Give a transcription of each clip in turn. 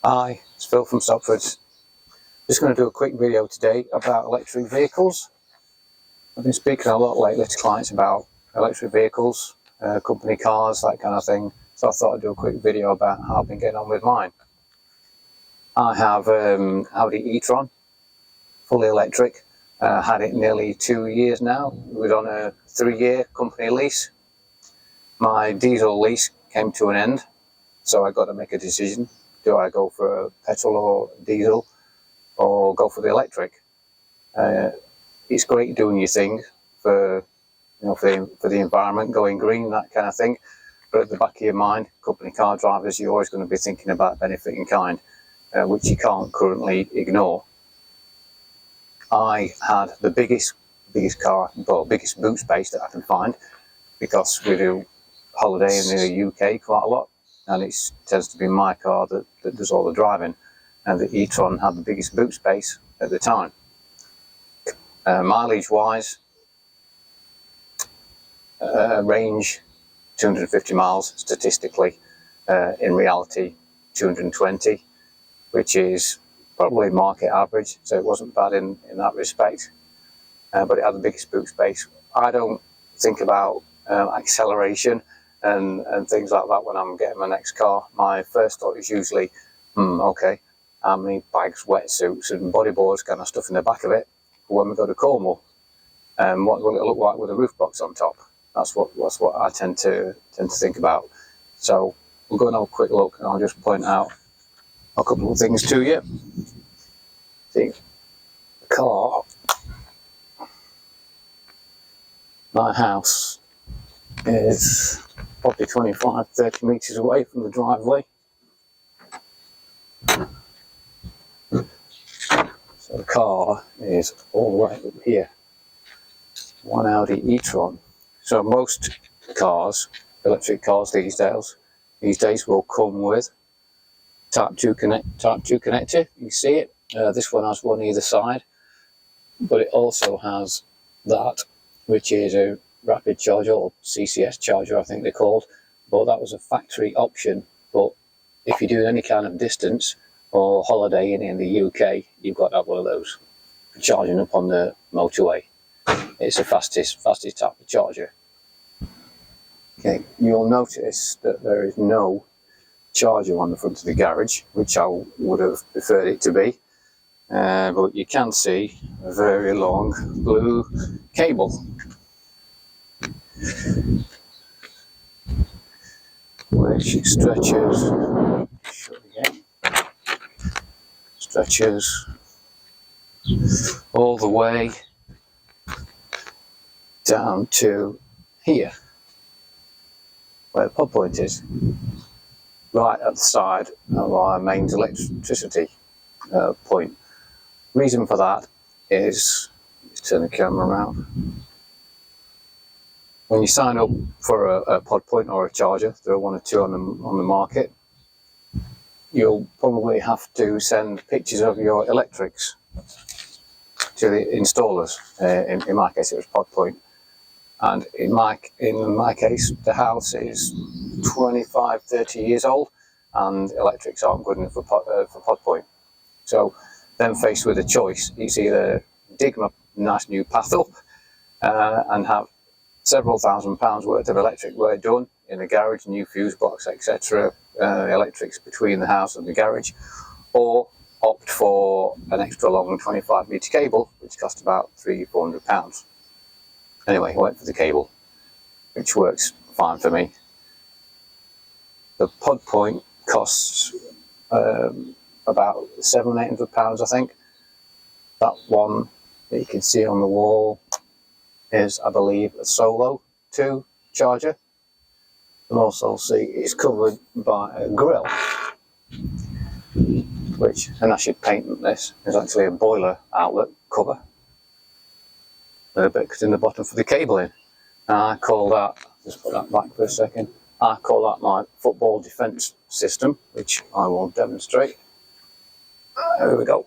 Hi, it's Phil from Stopfords. Just going to do a quick video today about electric vehicles. I've been speaking a lot lately to clients about electric vehicles, company cars, that kind of thing. So I thought I'd do a quick video about how I've been getting on with mine. I have Audi e-tron, fully electric. Had it nearly 2 years now. It was on a 3-year company lease. My diesel lease came to an end, so I got to make a decision. Do I go for a petrol or diesel, or go for the electric? It's great doing your thing for for the environment, going green, that kind of thing. But at the back of your mind, company car drivers, you're always going to be thinking about benefit in kind, which you can't currently ignore. I had the biggest boot space that I can find, because we do holiday in the UK quite a lot, and it tends to be my car that does all the driving, and the e-tron had the biggest boot space at the time. Mileage wise, range 250 miles statistically, in reality 220, which is probably market average, so it wasn't bad in that respect, but it had the biggest boot space. I don't think about acceleration and things like that when I'm getting my next car. My first thought is usually, okay, how many bags, wetsuits and bodyboards kind of stuff in the back of it when we go to Cornwall, and what will it look like with a roof box on top? That's what I tend to think about. So we'll go and have a quick look, and I'll just point out a couple of things to you. See, the car, my house is probably 25-30 metres away from the driveway. So the car is all the way up here. One Audi e-tron. So most cars, electric cars these days will come with Type 2 connector. You see it. This one has one either side, but it also has that, which is a rapid charger, or CCS charger I think they're called, but that was a factory option. But if you're doing any kind of distance or holiday in the UK, you've got to have one of those for charging up on the motorway. It's the fastest type of charger. Okay, you'll notice that there is no charger on the front of the garage, which I would have preferred it to be, but you can see a very long blue cable, which stretches all the way down to here, where the pod point is, right at the side of our mains electricity point. Reason for that is, let's turn the camera around. When you sign up for a pod point or a charger, there are one or two on the market. You'll probably have to send pictures of your electrics to the installers. In my case, it was pod point, and in my case, the house is 25-30 years old, and electrics aren't good enough for pod point. So then faced with a choice, it's either dig my nice new path up and have several £1,000s worth of electric work done in the garage, new fuse box, etc., electrics between the house and the garage, or opt for an extra long 25-metre cable, which cost about £300-400. Anyway, I went for the cable, which works fine for me. The pod point costs about £700-800, I think. That one that you can see on the wall is, I believe, a Solo 2 charger. You'll also see it's covered by a grill, which, and I should paint this, is actually a boiler outlet cover. A little bit in the bottom for the cabling. And I call that, just put that back for a second, I call that my football defence system, which I will demonstrate. There we go.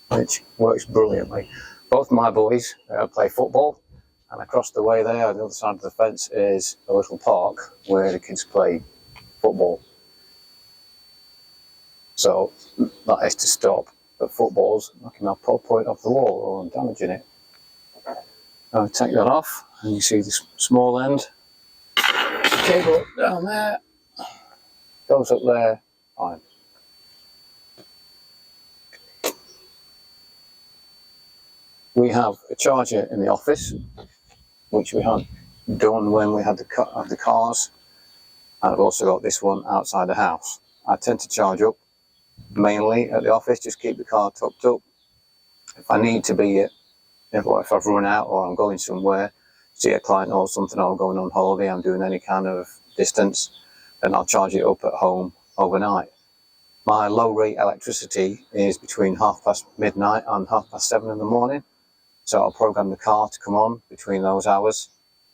Which works brilliantly. Both my boys play football, and across the way there, on the other side of the fence, is a little park where the kids play football. So that is to stop the footballs knocking my pod point off the wall or damaging it. I'll take that off, and you see this small end cable down there, goes up there, fine. We have a charger in the office, which we had done when we had the cars, and I've also got this one outside the house. I tend to charge up mainly at the office, just keep the car topped up. If I need to be if I've run out or I'm going somewhere, see a client or something, or I'm going on holiday, I'm doing any kind of distance, then I'll charge it up at home overnight. My low rate electricity is between midnight and 7:30 in the morning. So I'll program the car to come on between those hours,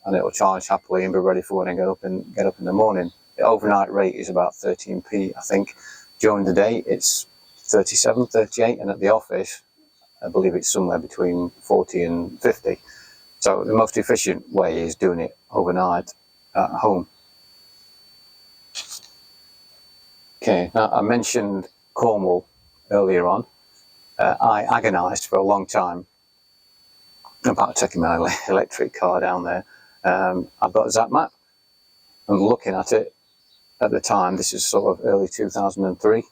and it'll charge happily and be ready for when I get up in the morning. The overnight rate is about 13p, I think. During the day, it's 37, 38, and at the office, I believe it's somewhere between 40 and 50. So the most efficient way is doing it overnight at home. Okay, now I mentioned Cornwall earlier on. I agonised for a long time about taking my electric car down there. I've got a ZapMap. I'm looking at it at the time. This is sort of early 2003.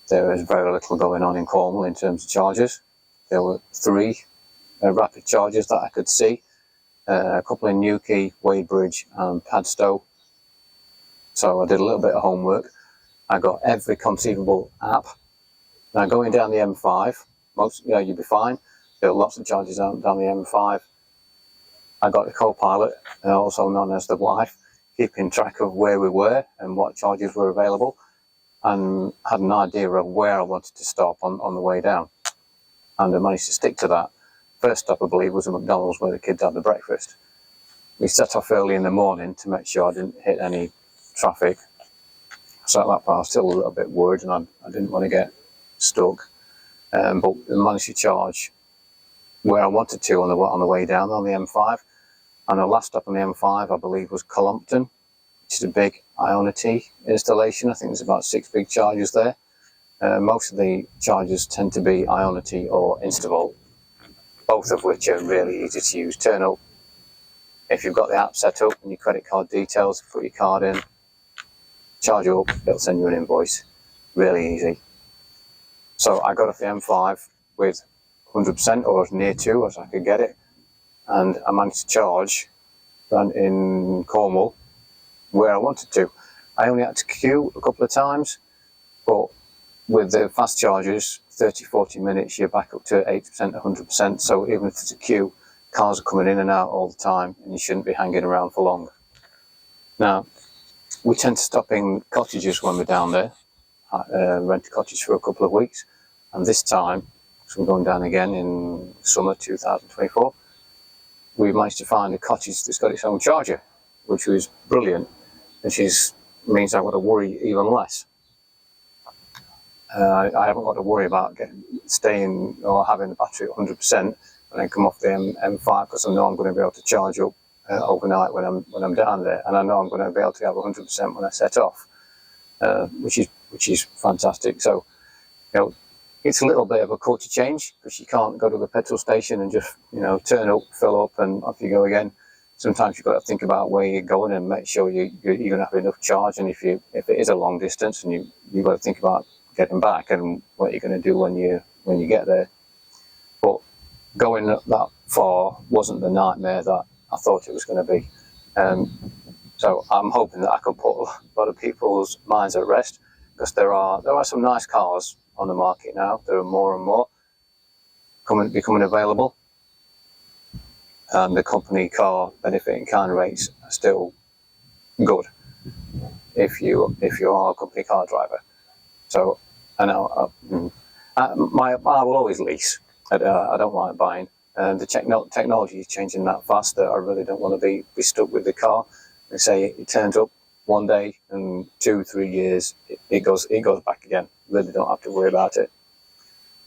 There was very little going on in Cornwall in terms of chargers. There were 3 rapid chargers that I could see. A couple in Newquay, Wadebridge and Padstow. So I did a little bit of homework. I got every conceivable app. Now going down the M5, you'd be fine. There are lots of charges down the M5. I got the co-pilot, also known as the wife, keeping track of where we were and what charges were available, and had an idea of where I wanted to stop on the way down. And I managed to stick to that. First stop, I believe, was a McDonald's where the kids had the breakfast. We set off early in the morning to make sure I didn't hit any traffic. So at that point, I was still a little bit worried, and I didn't want to get stuck. But I managed to charge where I wanted to on the way down on the M5. And the last stop on the M5, I believe, was Columpton, which is a big Ionity installation. I think there's about 6 big chargers there. Most of the chargers tend to be Ionity or Instavolt, both of which are really easy to use. Turn up, if you've got the app set up and your credit card details, put your card in, charge up, it'll send you an invoice. Really easy. So I got off the M5 with 100% or as near to as I could get it, and I managed to charge in Cornwall where I wanted to. I only had to queue a couple of times, but with the fast chargers, 30-40 minutes, you're back up to 80%, 100%. So even if it's a queue, cars are coming in and out all the time, and you shouldn't be hanging around for long. Now, we tend to stop in cottages when we're down there. Rent a cottage for a couple of weeks, and this time, so we're going down again in summer 2024, we managed to find a cottage that's got its own charger, which was brilliant, which means I've got to worry even less. I haven't got to worry about staying or having the battery at 100% and then come off the M5, because I know I'm going to be able to charge up overnight when I'm down there, and I know I'm going to be able to have 100% when I set off, which is fantastic. So, it's a little bit of a culture change, because you can't go to the petrol station and just turn up, fill up, and off you go again. Sometimes you've got to think about where you're going and make sure you're going to have enough charge. And if it is a long distance, and you've got to think about getting back and what you're going to do when you get there. But going that far wasn't the nightmare that I thought it was going to be. So I'm hoping that I can put a lot of people's minds at rest, because there are some nice cars on the market now. There are more and more becoming available, and the company car benefit in kind rates are still good if you are a company car driver. So I know I will always lease. I don't like buying, and the technology is changing that fast that I really don't want to be stuck with the car. They say it turns up one day, and 2-3 years it goes back again. Really don't have to worry about it.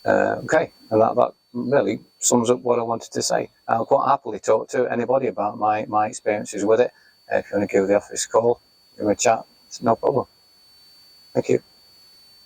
Okay, and that really sums up what I wanted to say. I'll quite happily talk to anybody about my experiences with it. If you want to give the office a call, give me a chat, it's no problem. Thank you.